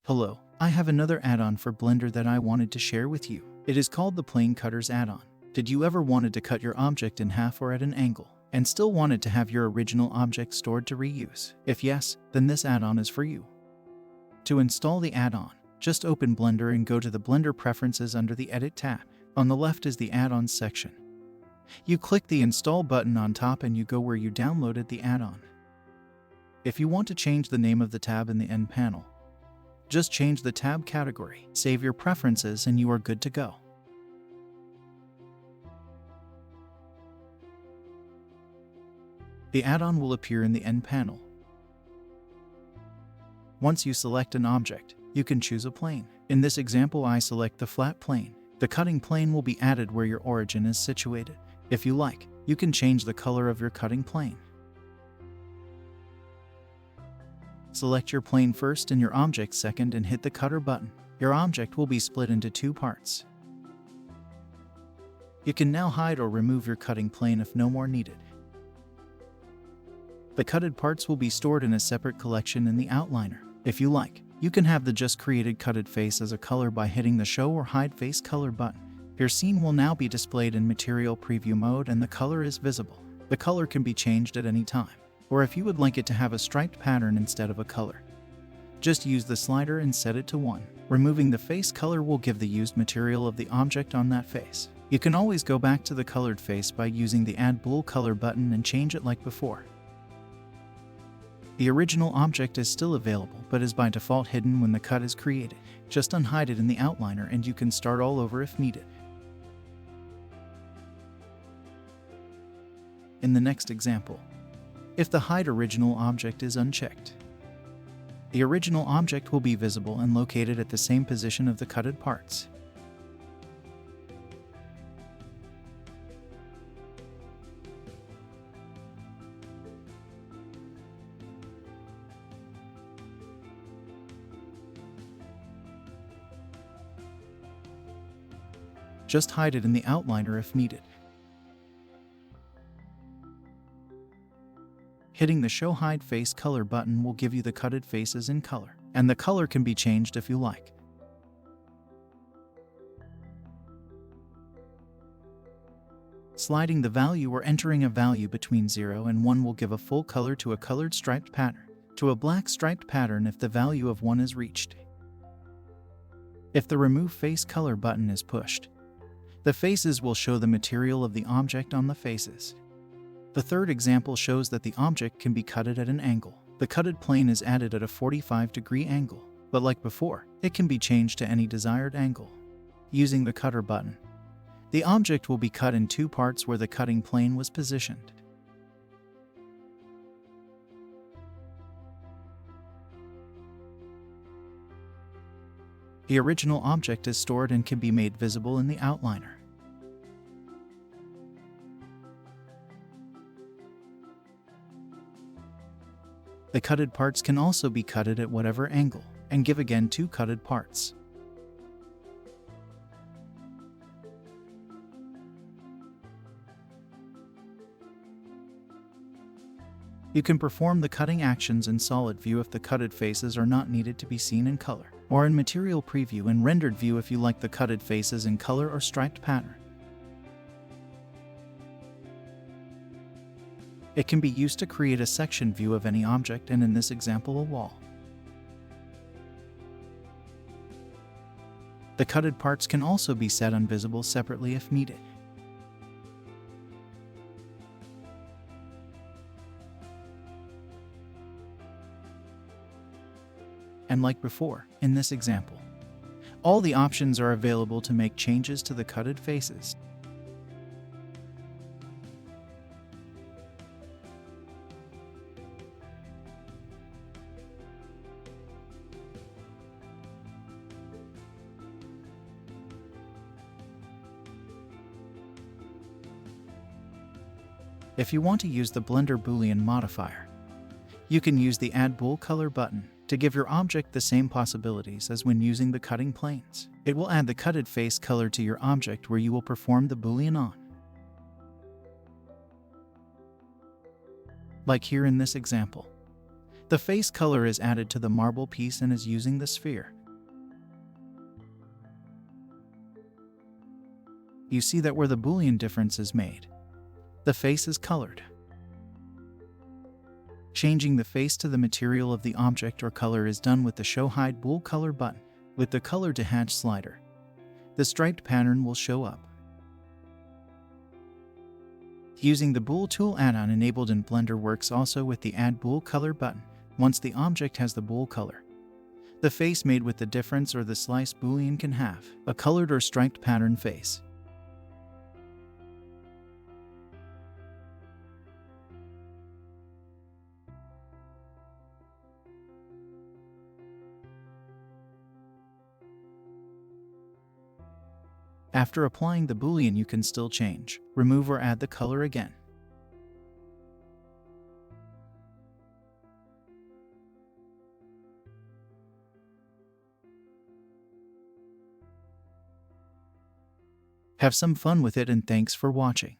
Hello, I have another add-on for Blender that I wanted to share with you. It is called the Plane Cutters add-on. Did you ever wanted to cut your object in half or at an angle, and still wanted to have your original object stored to reuse? If yes, then this add-on is for you. To install the add-on, just open Blender and go to the Blender Preferences under the Edit tab. On the left is the Add-ons section. You click the Install button on top and you go where you downloaded the add-on. If you want to change the name of the tab in the end panel, just change the tab category, save your preferences, and you are good to go. The add-on will appear in the end panel. Once you select an object, you can choose a plane. In this example, I select the flat plane. The cutting plane will be added where your origin is situated. If you like, you can change the color of your cutting plane. Select your plane first and your object second and hit the cutter button. Your object will be split into two parts. You can now hide or remove your cutting plane if no more needed. The cutted parts will be stored in a separate collection in the outliner. If you like, you can have the just created cutted face as a color by hitting the Show or Hide Face Color button. Your scene will now be displayed in Material Preview mode and the color is visible. The color can be changed at any time, or if you would like it to have a striped pattern instead of a color, just use the slider and set it to 1. Removing the face color will give the used material of the object on that face. You can always go back to the colored face by using the Add Bool Color button and change it like before. The original object is still available, but is by default hidden when the cut is created. Just unhide it in the outliner and you can start all over if needed. In the next example, if the Hide Original Object is unchecked, the original object will be visible and located at the same position of the cutted parts. Just hide it in the outliner if needed. Hitting the Show Hide Face Color button will give you the cutted faces in color, and the color can be changed if you like. Sliding the value or entering a value between 0 and 1 will give a full color to a colored striped pattern, to a black striped pattern if the value of 1 is reached. If the Remove Face Color button is pushed, the faces will show the material of the object on the faces. The third example shows that the object can be cutted at an angle. The cutted plane is added at a 45-degree angle, but like before, it can be changed to any desired angle. Using the cutter button, the object will be cut in two parts where the cutting plane was positioned. The original object is stored and can be made visible in the outliner. The cutted parts can also be cutted at whatever angle, and give again two cutted parts. You can perform the cutting actions in solid view if the cutted faces are not needed to be seen in color, or in Material Preview and rendered view if you like the cutted faces in color or striped pattern. It can be used to create a section view of any object, and in this example, a wall. The cutted parts can also be set invisible separately if needed. And like before, in this example, all the options are available to make changes to the cutted faces. If you want to use the Blender Boolean modifier, you can use the Add Bool Color button to give your object the same possibilities as when using the cutting planes. It will add the cutted face color to your object where you will perform the Boolean on. Like here in this example, the face color is added to the marble piece and is using the sphere. you see that where the Boolean difference is made, the face is colored. Changing the face to the material of the object or color is done with the Show Hide Bool Color button. With the Color to Hatch slider, the striped pattern will show up. Using the Bool Tool add-on enabled in Blender works also with the Add Bool Color button. Once the object has the bool color, the face made with the difference or the slice Boolean can have a colored or striped pattern face. After applying the Boolean, you can still change, remove, or add the color again. Have some fun with it, and thanks for watching.